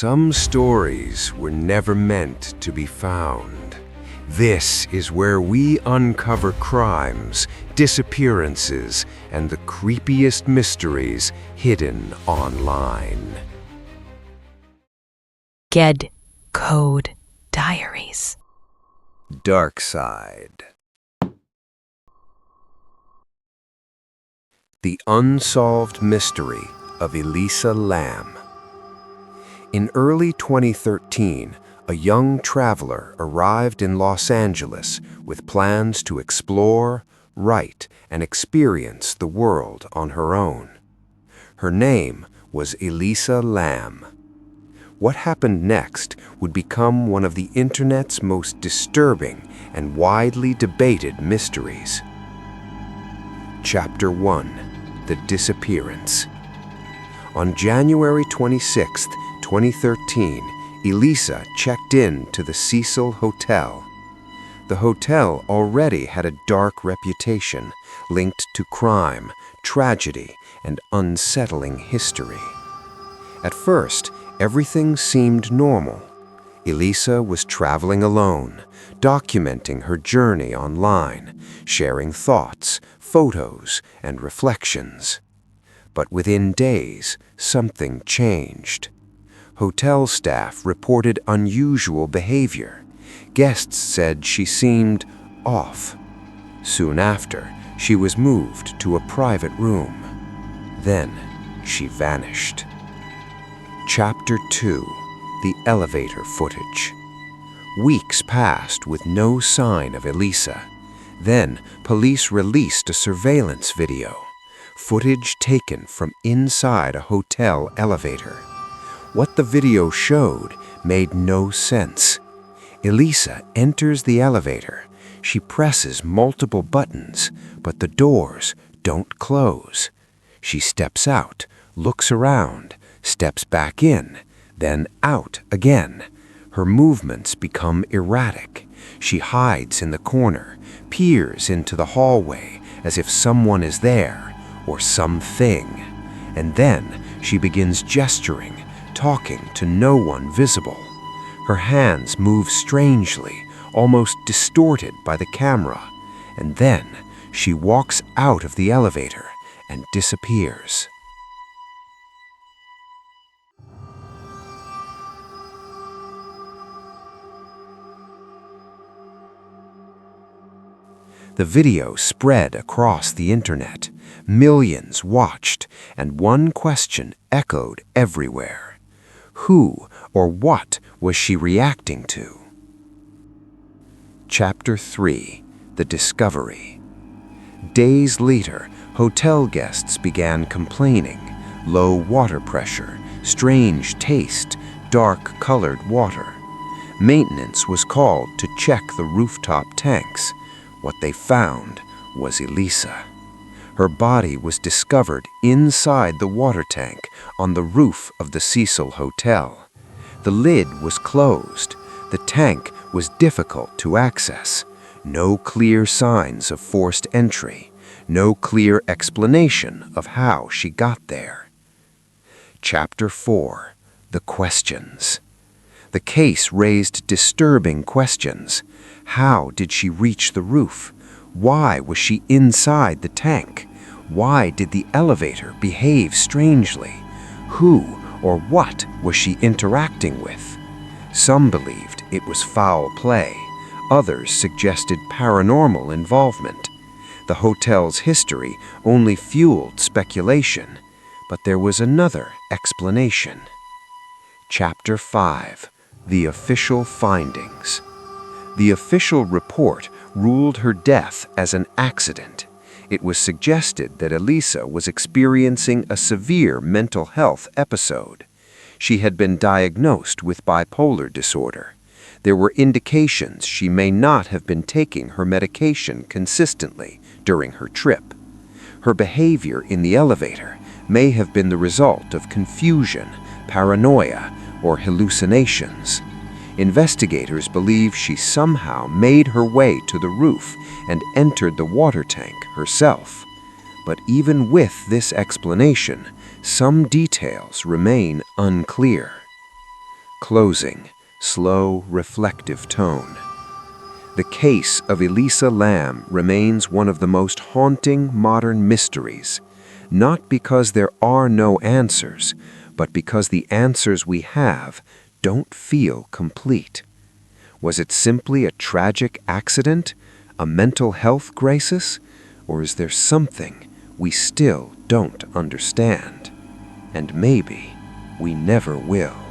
Some stories were never meant to be found. This is where we uncover crimes, disappearances, and the creepiest mysteries hidden online. Ged Code Diaries. Dark Side. The Unsolved Mystery of Elisa Lam. In early 2013, a young traveler arrived in Los Angeles with plans to explore, write, and experience the world on her own. Her name was Elisa Lam. What happened next would become one of the internet's most disturbing and widely debated mysteries. Chapter 1: The Disappearance. On January 26, 2013, Elisa checked in to the Cecil Hotel. The hotel already had a dark reputation linked to crime, tragedy, and unsettling history. At first, everything seemed normal. Elisa was traveling alone, documenting her journey online, sharing thoughts, photos, and reflections. But within days, something changed. Hotel staff reported unusual behavior. Guests said she seemed off. Soon after, she was moved to a private room. Then, she vanished. Chapter 2: The Elevator Footage. Weeks passed with no sign of Elisa. Then, police released a surveillance video, footage taken from inside a hotel elevator. What the video showed made no sense. Elisa enters the elevator. She presses multiple buttons, but the doors don't close. She steps out, looks around, steps back in, then out again. Her movements become erratic. She hides in the corner, peers into the hallway as if someone is there or something. And then she begins gesturing, talking to no one visible. Her hands move strangely, almost distorted by the camera. And then she walks out of the elevator and disappears. The video spread across the internet. Millions watched, and one question echoed everywhere. Who or what was she reacting to? Chapter 3: The Discovery. Days later, hotel guests began complaining. Low water pressure, strange taste, dark-colored water. Maintenance was called to check the rooftop tanks. What they found was Elisa. Her body was discovered inside the water tank on the roof of the Cecil Hotel. The lid was closed. The tank was difficult to access. No clear signs of forced entry. No clear explanation of how she got there. Chapter 4: The Questions. The case raised disturbing questions. How did she reach the roof? Why was she inside the tank? Why did the elevator behave strangely? Who or what was she interacting with? Some believed it was foul play. Others suggested paranormal involvement. The hotel's history only fueled speculation, but there was another explanation. Chapter 5: The Official Findings. The official report ruled her death as an accident. It was suggested that Elisa was experiencing a severe mental health episode. She had been diagnosed with bipolar disorder. There were indications she may not have been taking her medication consistently during her trip. Her behavior in the elevator may have been the result of confusion, paranoia, or hallucinations. Investigators believe she somehow made her way to the roof and entered the water tank herself. But even with this explanation, some details remain unclear. Closing, slow, reflective tone. The case of Elisa Lam remains one of the most haunting modern mysteries, not because there are no answers, but because the answers we have don't feel complete. Was it simply a tragic accident, a mental health crisis, or is there something we still don't understand? And maybe we never will.